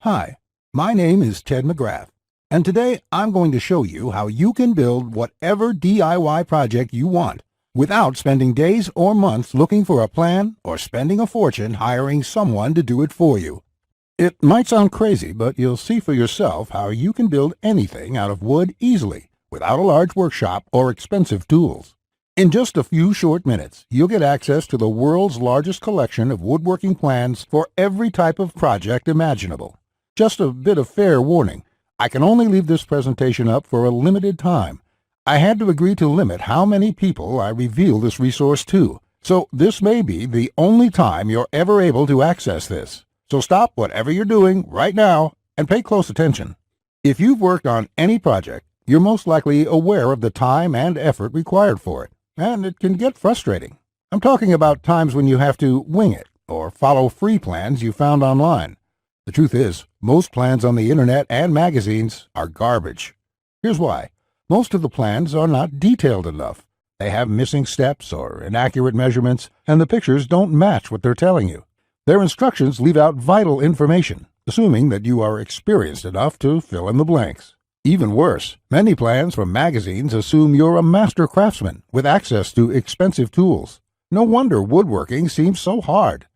Hi, my name is Ted McGrath, and today I'm going to show you how you can build whatever DIY project you want without spending days or months looking for a plan or spending a fortune hiring someone to do it for you. It might sound crazy, but you'll see for yourself how you can build anything out of wood easily without a large workshop or expensive tools. In just a few short minutes, you'll get access to the world's largest collection of woodworking plans for every type of project imaginable. Just a bit of fair warning, I can only leave this presentation up for a limited time. I had to agree to limit how many people I reveal this resource to, so this may be the only time you're ever able to access this. So stop whatever you're doing right now and pay close attention. If you've worked on any project, you're most likely aware of the time and effort required for it, and it can get frustrating. I'm talking about times when you have to wing it or follow free plans you found online. The truth is, most plans on the internet and magazines are garbage. Here's why. Most of the plans are not detailed enough. They have missing steps or inaccurate measurements, and the pictures don't match what they're telling you. Their instructions leave out vital information, assuming that you are experienced enough to fill in the blanks. Even worse, many plans from magazines assume you're a master craftsman with access to expensive tools. No wonder woodworking seems so hard.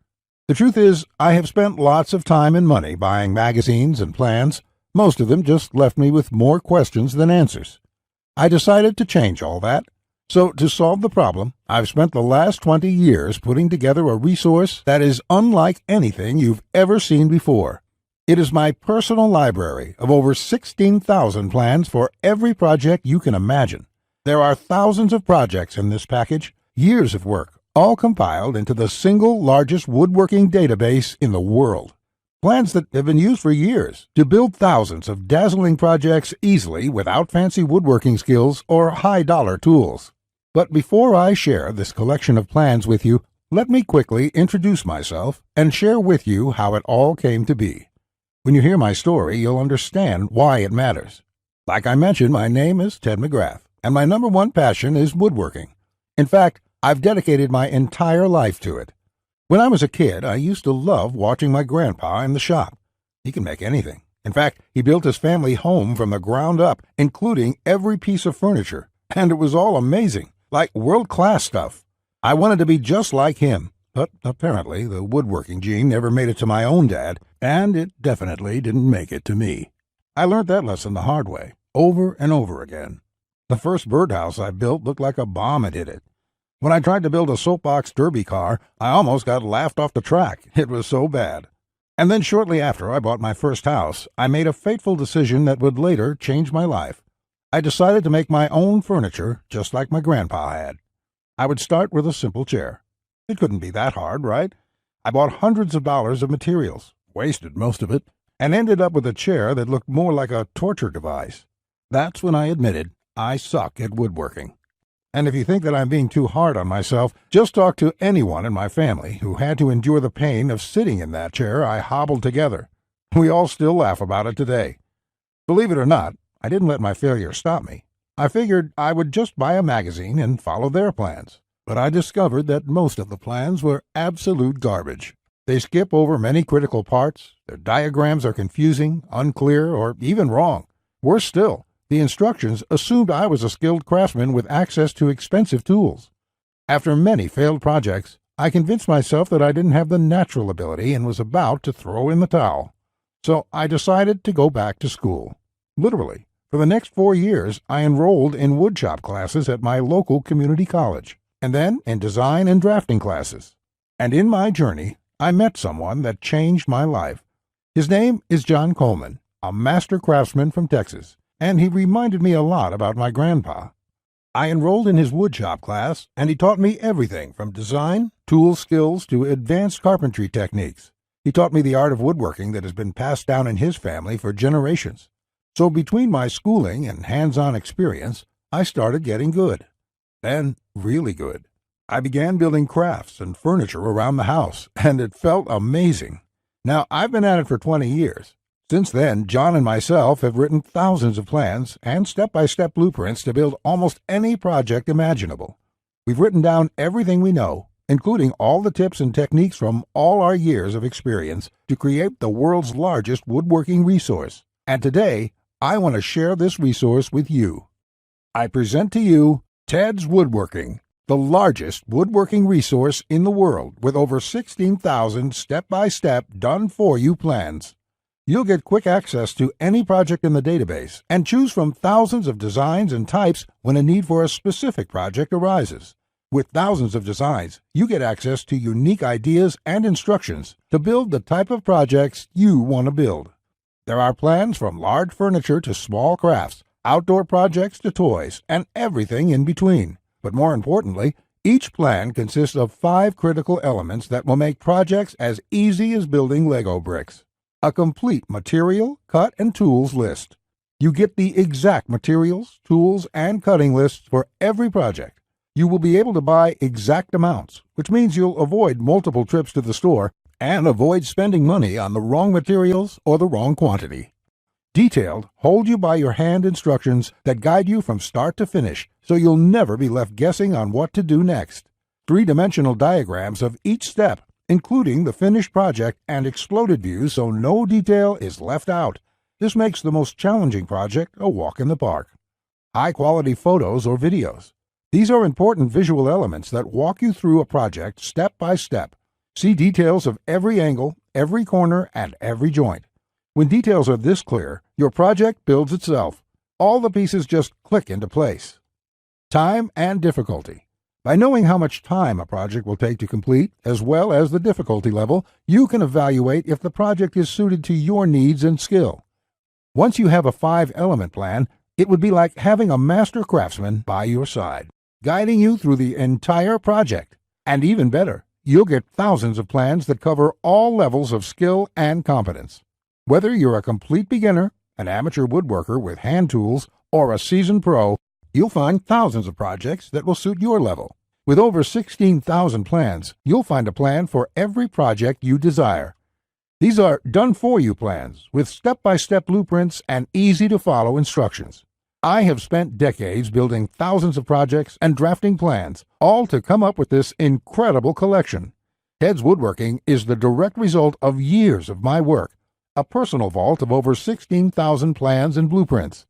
The truth is, I have spent lots of time and money buying magazines and plans. Most of them just left me with more questions than answers. I decided to change all that. So to solve the problem, I've spent the last 20 years putting together a resource that is unlike anything you've ever seen before. It is my personal library of over 16,000 plans for every project you can imagine. There are thousands of projects in this package, years of work, all compiled into the single largest woodworking database in the world. Plans that have been used for years to build thousands of dazzling projects easily without fancy woodworking skills or high-dollar tools. But before I share this collection of plans with you, let me quickly introduce myself and share with you how it all came to be. When you hear my story, you'll understand why it matters. Like I mentioned, my name is Ted McGrath, and my number one passion is woodworking. In fact, I've dedicated my entire life to it. When I was a kid, I used to love watching my grandpa in the shop. He can make anything. In fact, he built his family home from the ground up, including every piece of furniture, and it was all amazing, like world-class stuff. I wanted to be just like him, but apparently the woodworking gene never made it to my own dad, and it definitely didn't make it to me. I learned that lesson the hard way, over and over again. The first birdhouse I built looked like a bomb had hit it. When I tried to build a soapbox derby car, I almost got laughed off the track. It was so bad. And then shortly after I bought my first house, I made a fateful decision that would later change my life. I decided to make my own furniture just like my grandpa had. I would start with a simple chair. It couldn't be that hard, right? I bought hundreds of dollars of materials, wasted most of it, and ended up with a chair that looked more like a torture device. That's when I admitted I suck at woodworking. And if you think that I'm being too hard on myself, just talk to anyone in my family who had to endure the pain of sitting in that chair I hobbled together. We all still laugh about it today. Believe it or not, I didn't let my failure stop me. I figured I would just buy a magazine and follow their plans. But I discovered that most of the plans were absolute garbage. They skip over many critical parts, their diagrams are confusing, unclear, or even wrong. Worse still, the instructions assumed I was a skilled craftsman with access to expensive tools. After many failed projects, I convinced myself that I didn't have the natural ability and was about to throw in the towel. So I decided to go back to school. Literally, for the next 4 years, I enrolled in woodshop classes at my local community college, and then in design and drafting classes. And in my journey, I met someone that changed my life. His name is John Coleman, a master craftsman from Texas, and he reminded me a lot about my grandpa. I enrolled in his woodshop class, and he taught me everything from design, tool skills, to advanced carpentry techniques. He taught me the art of woodworking that has been passed down in his family for generations. So between my schooling and hands-on experience, I started getting good. Then, really good. I began building crafts and furniture around the house, and it felt amazing. Now, I've been at it for 20 years. Since then, John and myself have written thousands of plans and step-by-step blueprints to build almost any project imaginable. We've written down everything we know, including all the tips and techniques from all our years of experience to create the world's largest woodworking resource. And today, I want to share this resource with you. I present to you Ted's Woodworking, the largest woodworking resource in the world with over 16,000 step-by-step done-for-you plans. You'll get quick access to any project in the database and choose from thousands of designs and types when a need for a specific project arises. With thousands of designs, you get access to unique ideas and instructions to build the type of projects you want to build. There are plans from large furniture to small crafts, outdoor projects to toys, and everything in between. But more importantly, each plan consists of 5 critical elements that will make projects as easy as building Lego bricks. A complete material, cut, and tools list. You get the exact materials, tools, and cutting lists for every project. You will be able to buy exact amounts, which means you'll avoid multiple trips to the store and avoid spending money on the wrong materials or the wrong quantity. Detailed, hold-you-by-your-hand instructions that guide you from start to finish, so you'll never be left guessing on what to do next. 3-dimensional diagrams of each step, including the finished project and exploded views so no detail is left out. This makes the most challenging project a walk in the park. High-quality photos or videos. These are important visual elements that walk you through a project step by step. See details of every angle, every corner, and every joint. When details are this clear, your project builds itself. All the pieces just click into place. Time and difficulty. By knowing how much time a project will take to complete, as well as the difficulty level, you can evaluate if the project is suited to your needs and skill. Once you have a 5-element plan, it would be like having a master craftsman by your side, guiding you through the entire project. And even better, you'll get thousands of plans that cover all levels of skill and competence. Whether you're a complete beginner, an amateur woodworker with hand tools, or a seasoned pro, you'll find thousands of projects that will suit your level. With over 16,000 plans, you'll find a plan for every project you desire. These are done-for-you plans with step-by-step blueprints and easy-to-follow instructions. I have spent decades building thousands of projects and drafting plans, all to come up with this incredible collection. Ted's Woodworking is the direct result of years of my work, a personal vault of over 16,000 plans and blueprints.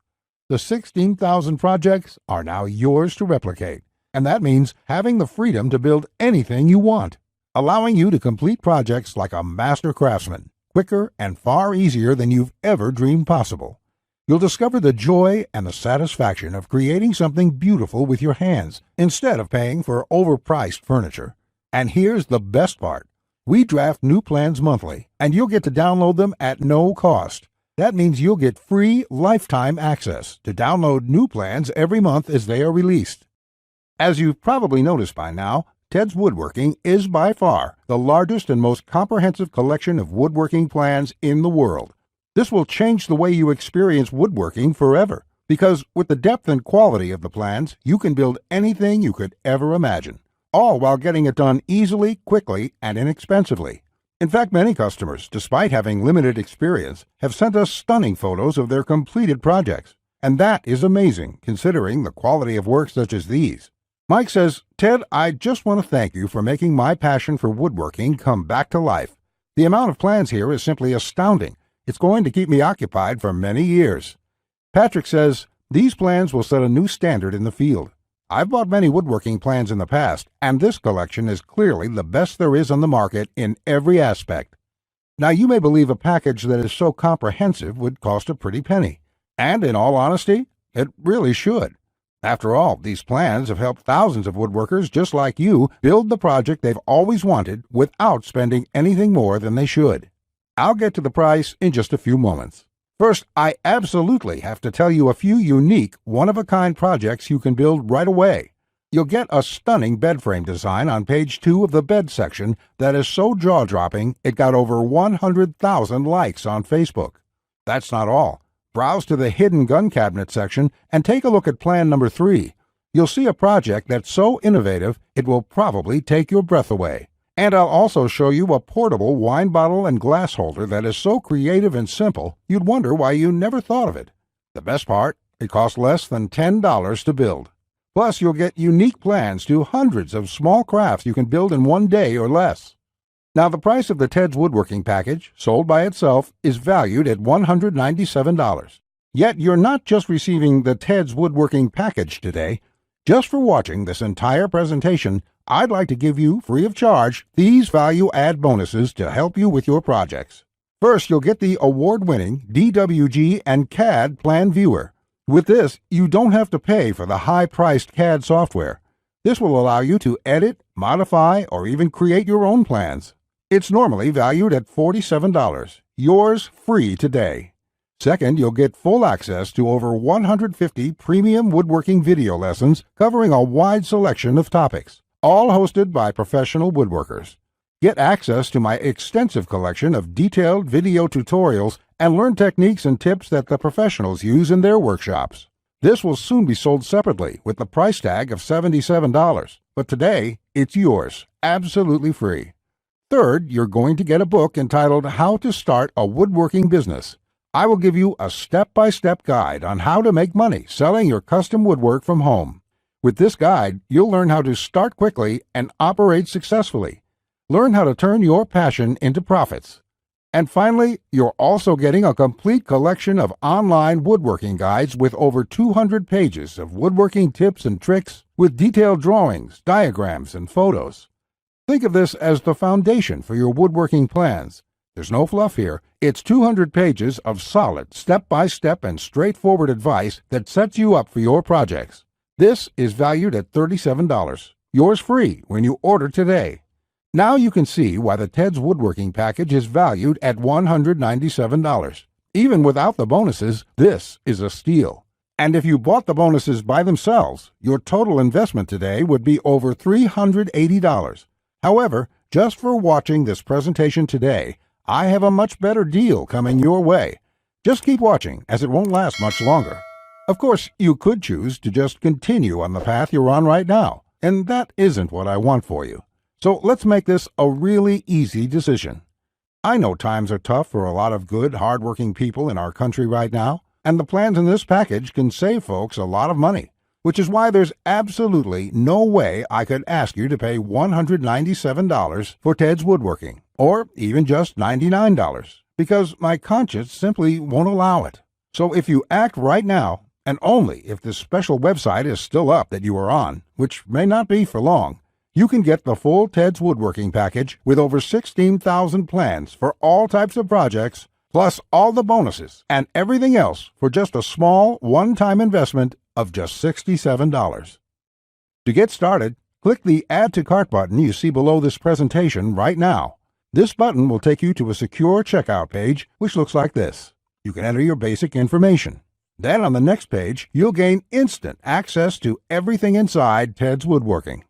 The 16,000 projects are now yours to replicate, and that means having the freedom to build anything you want, allowing you to complete projects like a master craftsman, quicker and far easier than you've ever dreamed possible. You'll discover the joy and the satisfaction of creating something beautiful with your hands instead of paying for overpriced furniture. And here's the best part. We draft new plans monthly, and you'll get to download them at no cost. That means you'll get free lifetime access to download new plans every month as they are released. As you've probably noticed by now, Ted's Woodworking is by far the largest and most comprehensive collection of woodworking plans in the world. This will change the way you experience woodworking forever, because with the depth and quality of the plans, you can build anything you could ever imagine, all while getting it done easily, quickly, and inexpensively. In fact, many customers, despite having limited experience, have sent us stunning photos of their completed projects. And that is amazing, considering the quality of work such as these. Mike says, "Ted, I just want to thank you for making my passion for woodworking come back to life. The amount of plans here is simply astounding. It's going to keep me occupied for many years." Patrick says, "These plans will set a new standard in the field. I've bought many woodworking plans in the past, and this collection is clearly the best there is on the market in every aspect." Now, you may believe a package that is so comprehensive would cost a pretty penny. And in all honesty, it really should. After all, these plans have helped thousands of woodworkers just like you build the project they've always wanted without spending anything more than they should. I'll get to the price in just a few moments. First, I absolutely have to tell you a few unique, one-of-a-kind projects you can build right away. You'll get a stunning bed frame design on page 2 of the bed section that is so jaw-dropping it got over 100,000 likes on Facebook. That's not all. Browse to the hidden gun cabinet section and take a look at plan number 3. You'll see a project that's so innovative it will probably take your breath away. And I'll also show you a portable wine bottle and glass holder that is so creative and simple you'd wonder why you never thought of it. The best part, it costs less than $10 to build. Plus, you'll get unique plans to hundreds of small crafts you can build in one day or less. Now, the price of the Ted's Woodworking package, sold by itself, is valued at $197. Yet, you're not just receiving the Ted's Woodworking package today. Just for watching this entire presentation, I'd like to give you, free of charge, these value-add bonuses to help you with your projects. First, you'll get the award-winning DWG and CAD Plan Viewer. With this, you don't have to pay for the high-priced CAD software. This will allow you to edit, modify, or even create your own plans. It's normally valued at $47. Yours free today. Second, you'll get full access to over 150 premium woodworking video lessons covering a wide selection of topics, all hosted by professional woodworkers. Get access to my extensive collection of detailed video tutorials and learn techniques and tips that the professionals use in their workshops. This will soon be sold separately with the price tag of $77, but today it's yours, absolutely free. Third, you're going to get a book entitled How to Start a Woodworking Business. I will give you a step-by-step guide on how to make money selling your custom woodwork from home. With this guide, you'll learn how to start quickly and operate successfully. Learn how to turn your passion into profits. And finally, you're also getting a complete collection of online woodworking guides with over 200 pages of woodworking tips and tricks with detailed drawings, diagrams, and photos. Think of this as the foundation for your woodworking plans. There's no fluff here. It's 200 pages of solid, step-by-step and straightforward advice that sets you up for your projects. This is valued at $37. Yours free when you order today. Now you can see why the Ted's Woodworking package is valued at $197. Even without the bonuses, this is a steal. And if you bought the bonuses by themselves, your total investment today would be over $380. However, just for watching this presentation today, I have a much better deal coming your way. Just keep watching, as it won't last much longer. Of course, you could choose to just continue on the path you're on right now, and that isn't what I want for you. So let's make this a really easy decision. I know times are tough for a lot of good, hard-working people in our country right now, and the plans in this package can save folks a lot of money, which is why there's absolutely no way I could ask you to pay $197 for Ted's Woodworking, or even just $99, because my conscience simply won't allow it. So if you act right now, and only if this special website is still up that you are on, which may not be for long, you can get the full Ted's Woodworking package with over 16,000 plans for all types of projects, plus all the bonuses and everything else for just a small one-time investment of just $67. To get started, click the Add to Cart button you see below this presentation right now. This button will take you to a secure checkout page, which looks like this. You can enter your basic information. Then on the next page, you'll gain instant access to everything inside Ted's Woodworking.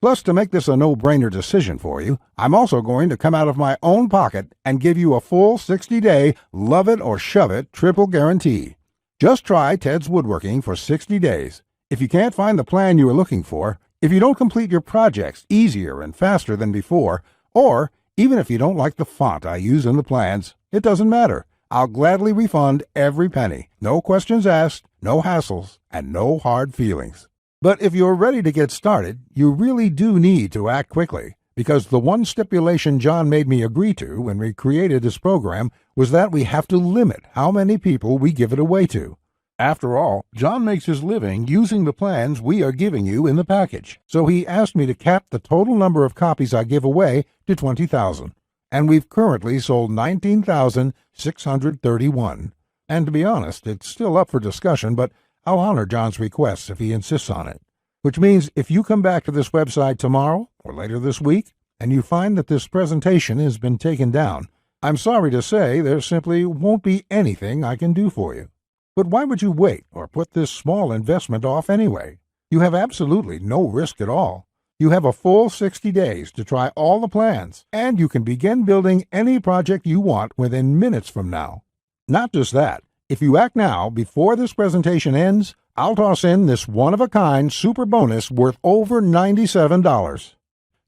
Plus, to make this a no-brainer decision for you, I'm also going to come out of my own pocket and give you a full 60-day love-it-or-shove-it triple guarantee. Just try Ted's Woodworking for 60 days. If you can't find the plan you are looking for, if you don't complete your projects easier and faster than before, or even if you don't like the font I use in the plans, it doesn't matter. I'll gladly refund every penny. No questions asked, no hassles, and no hard feelings. But if you're ready to get started, you really do need to act quickly, because the one stipulation John made me agree to when we created this program was that we have to limit how many people we give it away to. After all, John makes his living using the plans we are giving you in the package, so he asked me to cap the total number of copies I give away to 20,000. And we've currently sold 19,631. And to be honest, it's still up for discussion, but I'll honor John's request if he insists on it. Which means if you come back to this website tomorrow or later this week and you find that this presentation has been taken down, I'm sorry to say there simply won't be anything I can do for you. But why would you wait or put this small investment off anyway? You have absolutely no risk at all. You have a full 60 days to try all the plans, and you can begin building any project you want within minutes from now. Not just that. If you act now, before this presentation ends, I'll toss in this one-of-a-kind super bonus worth over $97.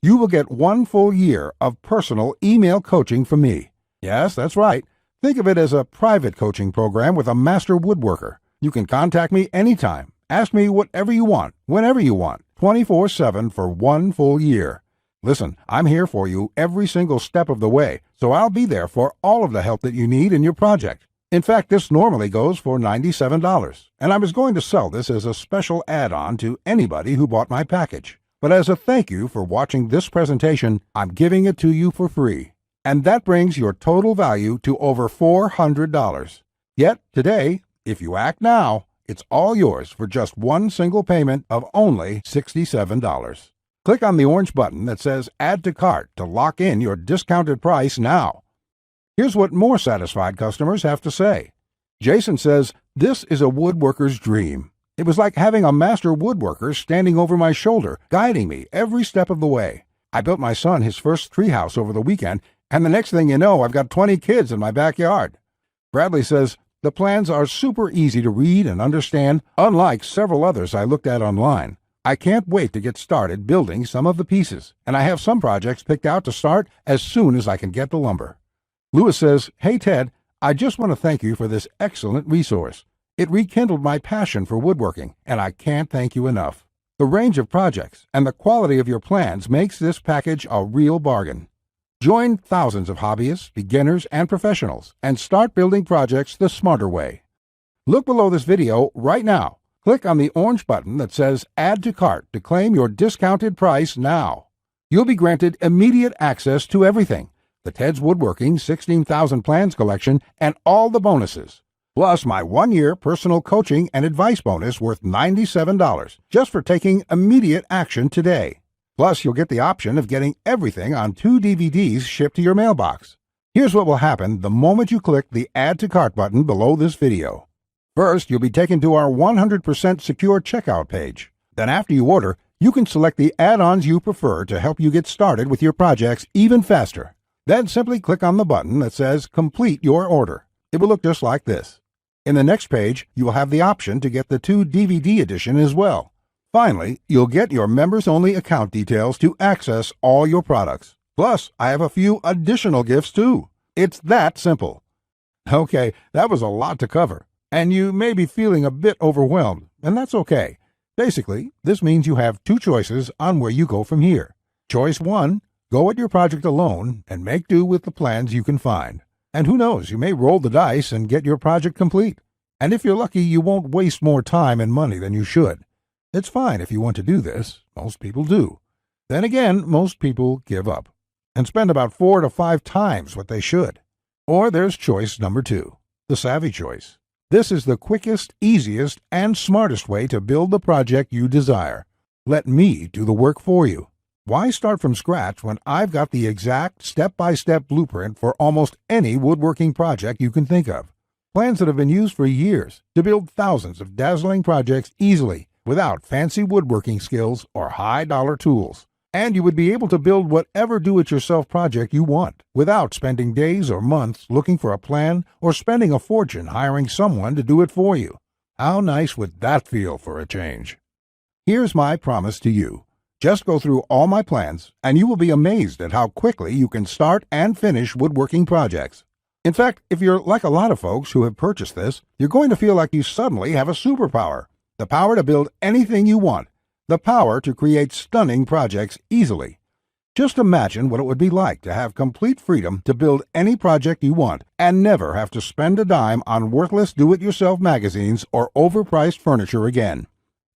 You will get 1 full year of personal email coaching from me. Yes, that's right. Think of it as a private coaching program with a master woodworker. You can contact me anytime, Ask me whatever you want, whenever you want, 24/7 for 1 full year. Listen, I'm here for you every single step of the way, so I'll be there for all of the help that you need in your project. In fact, this normally goes for $97, and I was going to sell this as a special add-on to anybody who bought my package. But as a thank you for watching this presentation, I'm giving it to you for free. And that brings your total value to over $400. Yet, today, if you act now, it's all yours for just one single payment of only $67. Click on the orange button that says Add to Cart to lock in your discounted price now. Here's what more satisfied customers have to say. Jason says, "This is a woodworker's dream. It was like having a master woodworker standing over my shoulder, guiding me every step of the way. I built my son his first treehouse over the weekend, and the next thing you know, I've got 20 kids in my backyard." Bradley says, "The plans are super easy to read and understand, unlike several others I looked at online. I can't wait to get started building some of the pieces, and I have some projects picked out to start as soon as I can get the lumber." Lewis says, "Hey Ted, I just want to thank you for this excellent resource. It rekindled my passion for woodworking, and I can't thank you enough. The range of projects and the quality of your plans makes this package a real bargain. Join thousands of hobbyists, beginners, and professionals, and start building projects the smarter way." Look below this video right now. Click on the orange button that says Add to Cart to claim your discounted price now. You'll be granted immediate access to everything: the Ted's Woodworking 16,000 Plans collection and all the bonuses, plus my 1-year personal coaching and advice bonus worth $97 just for taking immediate action today. Plus, you'll get the option of getting everything on 2 DVDs shipped to your mailbox. Here's what will happen the moment you click the Add to Cart button below this video. First, you'll be taken to our 100% secure checkout page. Then after you order, you can select the add-ons you prefer to help you get started with your projects even faster. Then simply click on the button that says Complete Your Order. It will look just like this. In the next page, you will have the option to get the 2 DVD edition as well. Finally, you'll get your members-only account details to access all your products. Plus, I have a few additional gifts too. It's that simple. Okay, that was a lot to cover, and you may be feeling a bit overwhelmed, and that's okay. Basically, this means you have 2 choices on where you go from here. Choice 1, go at your project alone and make do with the plans you can find. And who knows, you may roll the dice and get your project complete. And if you're lucky, you won't waste more time and money than you should. It's fine if you want to do this. Most people do. Then again, most people give up and spend about 4 to 5 times what they should. Or there's choice number 2, the savvy choice. This is the quickest, easiest, and smartest way to build the project you desire. Let me do the work for you. Why start from scratch when I've got the exact step-by-step blueprint for almost any woodworking project you can think of? Plans that have been used for years to build thousands of dazzling projects easily, without fancy woodworking skills or high-dollar tools. And you would be able to build whatever do-it-yourself project you want, without spending days or months looking for a plan or spending a fortune hiring someone to do it for you. How nice would that feel for a change? Here's my promise to you. Just go through all my plans, and you will be amazed at how quickly you can start and finish woodworking projects. In fact, if you're like a lot of folks who have purchased this, you're going to feel like you suddenly have a superpower. The power to build anything you want. The power to create stunning projects easily. Just imagine what it would be like to have complete freedom to build any project you want and never have to spend a dime on worthless do-it-yourself magazines or overpriced furniture again.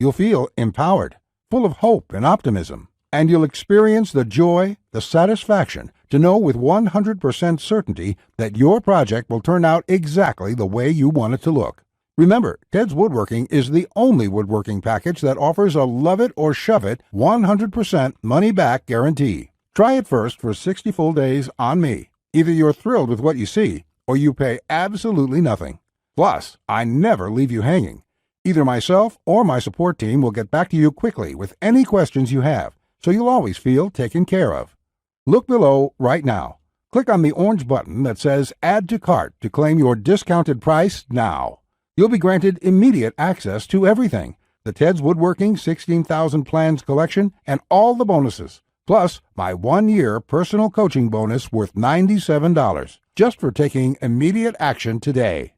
You'll feel empowered, full of hope and optimism, and you'll experience the joy, the satisfaction to know with 100% certainty that your project will turn out exactly the way you want it to look. Remember, Ted's Woodworking is the only woodworking package that offers a love it or shove it 100% money-back guarantee. Try it first for 60 full days on me. Either you're thrilled with what you see, or you pay absolutely nothing. Plus, I never leave you hanging. Either myself or my support team will get back to you quickly with any questions you have, so you'll always feel taken care of. Look below right now. Click on the orange button that says Add to Cart to claim your discounted price now. You'll be granted immediate access to everything: the Ted's Woodworking 16,000 Plans collection and all the bonuses, plus my 1-year personal coaching bonus worth $97 just for taking immediate action today.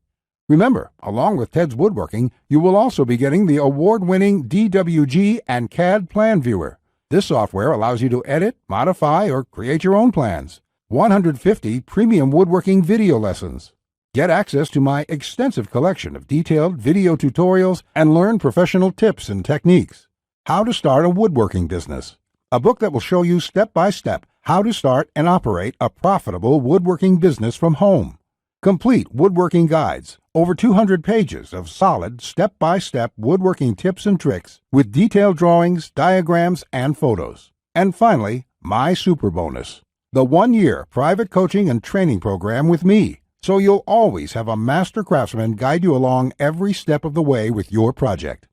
Remember, along with Ted's Woodworking, you will also be getting the award-winning DWG and CAD Plan Viewer. This software allows you to edit, modify, or create your own plans. 150 premium woodworking video lessons. Get access to my extensive collection of detailed video tutorials and learn professional tips and techniques. How to Start a Woodworking Business. A book that will show you step-by-step how to start and operate a profitable woodworking business from home. Complete woodworking guides, over 200 pages of solid step-by-step woodworking tips and tricks with detailed drawings, diagrams, and photos. And finally, my super bonus, the 1-year private coaching and training program with me, so you'll always have a master craftsman guide you along every step of the way with your project.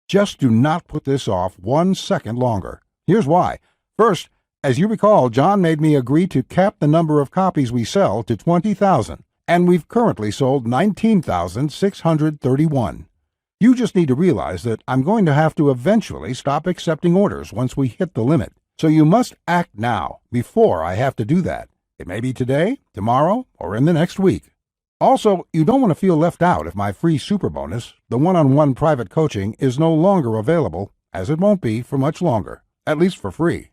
Just do not put this off 1 second longer. Here's why. First, as you recall, John made me agree to cap the number of copies we sell to 20,000. And we've currently sold 19,631. You just need to realize that I'm going to have to eventually stop accepting orders once we hit the limit. So you must act now, before I have to do that. It may be today, tomorrow, or in the next week. Also, you don't want to feel left out if my free super bonus, the one-on-one private coaching, is no longer available, as it won't be for much longer, at least for free.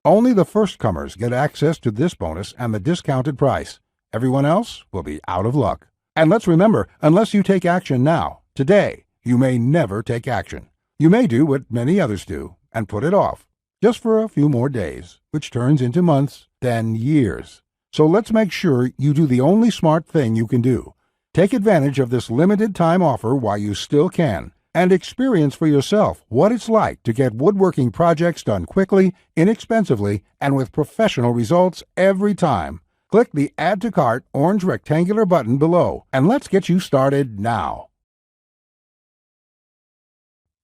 Only the first comers get access to this bonus and the discounted price. Everyone else will be out of luck. And let's remember, unless you take action now, today, you may never take action. You may do what many others do and put it off, just for a few more days, which turns into months, then years. So let's make sure you do the only smart thing you can do. Take advantage of this limited time offer while you still can, and experience for yourself what it's like to get woodworking projects done quickly, inexpensively, and with professional results every time. Click the Add to Cart orange rectangular button below, and let's get you started now.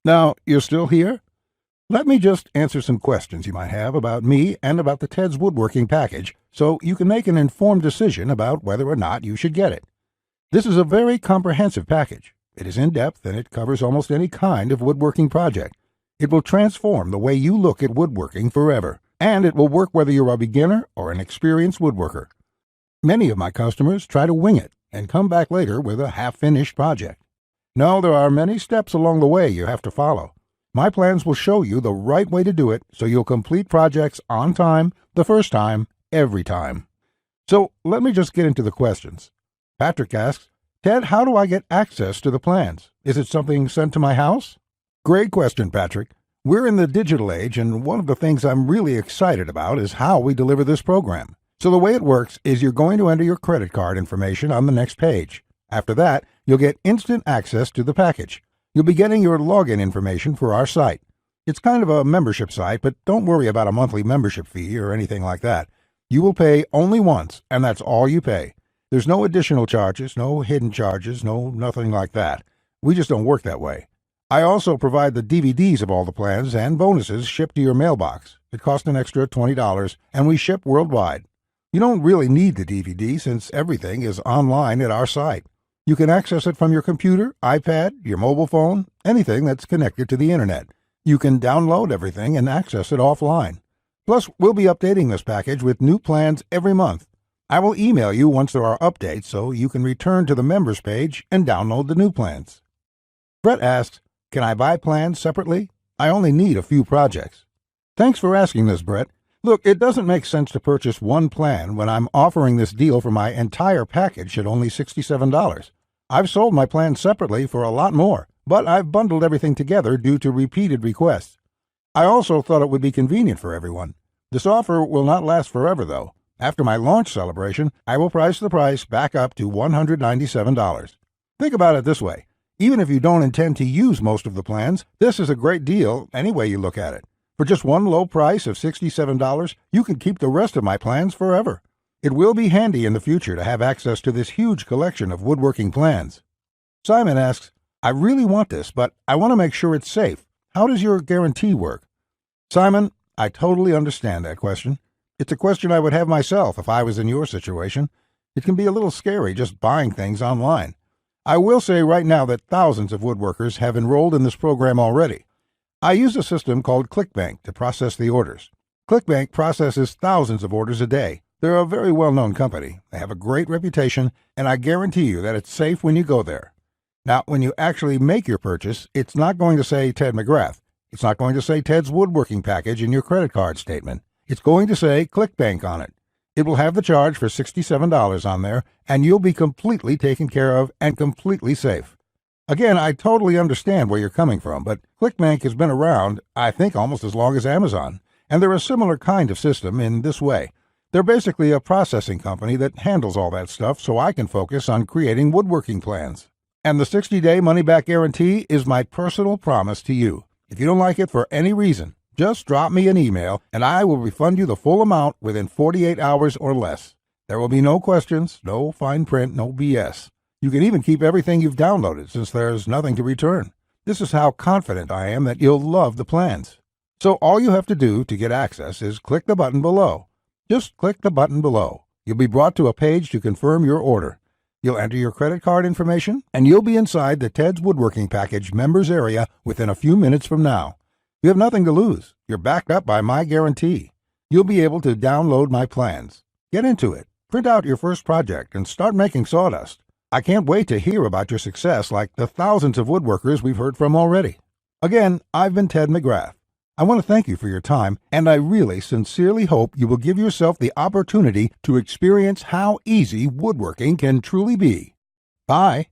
Now, you're still here? Let me just answer some questions you might have about me and about the Ted's Woodworking package so you can make an informed decision about whether or not you should get it. This is a very comprehensive package. It is in-depth and it covers almost any kind of woodworking project. It will transform the way you look at woodworking forever, and it will work whether you're a beginner or an experienced woodworker. Many of my customers try to wing it and come back later with a half-finished project. No, there are many steps along the way you have to follow. My plans will show you the right way to do it so you'll complete projects on time, the first time, every time. So let me just get into the questions. Patrick asks, Ted, how do I get access to the plans? Is it something sent to my house? Great question, Patrick. We're in the digital age, and one of the things I'm really excited about is how we deliver this program. So the way it works is you're going to enter your credit card information on the next page. After that, you'll get instant access to the package. You'll be getting your login information for our site. It's kind of a membership site, but don't worry about a monthly membership fee or anything like that. You will pay only once, and that's all you pay. There's no additional charges, no hidden charges, nothing like that. We just don't work that way. I also provide the DVDs of all the plans and bonuses shipped to your mailbox. It costs an extra $20, and we ship worldwide. You don't really need the DVD since everything is online at our site. You can access it from your computer, iPad, your mobile phone, anything that's connected to the internet. You can download everything and access it offline. Plus, we'll be updating this package with new plans every month. I will email you once there are updates so you can return to the members page and download the new plans. Brett asks, can I buy plans separately? I only need a few projects. Thanks for asking this, Brett. Look, it doesn't make sense to purchase one plan when I'm offering this deal for my entire package at only $67. I've sold my plans separately for a lot more, but I've bundled everything together due to repeated requests. I also thought it would be convenient for everyone. This offer will not last forever, though. After my launch celebration, I will price the price back up to $197. Think about it this way. Even if you don't intend to use most of the plans, this is a great deal any way you look at it. For just one low price of $67, you can keep the rest of my plans forever. It will be handy in the future to have access to this huge collection of woodworking plans. Simon asks, I really want this, but I want to make sure it's safe. How does your guarantee work? Simon, I totally understand that question. It's a question I would have myself if I was in your situation. It can be a little scary just buying things online. I will say right now that thousands of woodworkers have enrolled in this program already. I use a system called ClickBank to process the orders. ClickBank processes thousands of orders a day. They're a very well-known company. They have a great reputation, and I guarantee you that it's safe when you go there. Now, when you actually make your purchase, it's not going to say Ted McGrath. It's not going to say Ted's woodworking package in your credit card statement. It's going to say ClickBank on it. It will have the charge for $67 on there, and you'll be completely taken care of and completely safe. Again, I totally understand where you're coming from, but ClickBank has been around, I think, almost as long as Amazon, and they're a similar kind of system in this way. They're basically a processing company that handles all that stuff so I can focus on creating woodworking plans. And the 60-day money-back guarantee is my personal promise to you. If you don't like it for any reason, just drop me an email and I will refund you the full amount within 48 hours or less. There will be no questions, no fine print, no BS. You can even keep everything you've downloaded since there's nothing to return. This is how confident I am that you'll love the plans. So all you have to do to get access is click the button below. Just click the button below. You'll be brought to a page to confirm your order. You'll enter your credit card information, and you'll be inside the Ted's Woodworking Package members area within a few minutes from now. You have nothing to lose. You're backed up by my guarantee. You'll be able to download my plans. Get into it. Print out your first project and start making sawdust. I can't wait to hear about your success like the thousands of woodworkers we've heard from already. Again, I've been Ted McGrath. I want to thank you for your time, and I really sincerely hope you will give yourself the opportunity to experience how easy woodworking can truly be. Bye.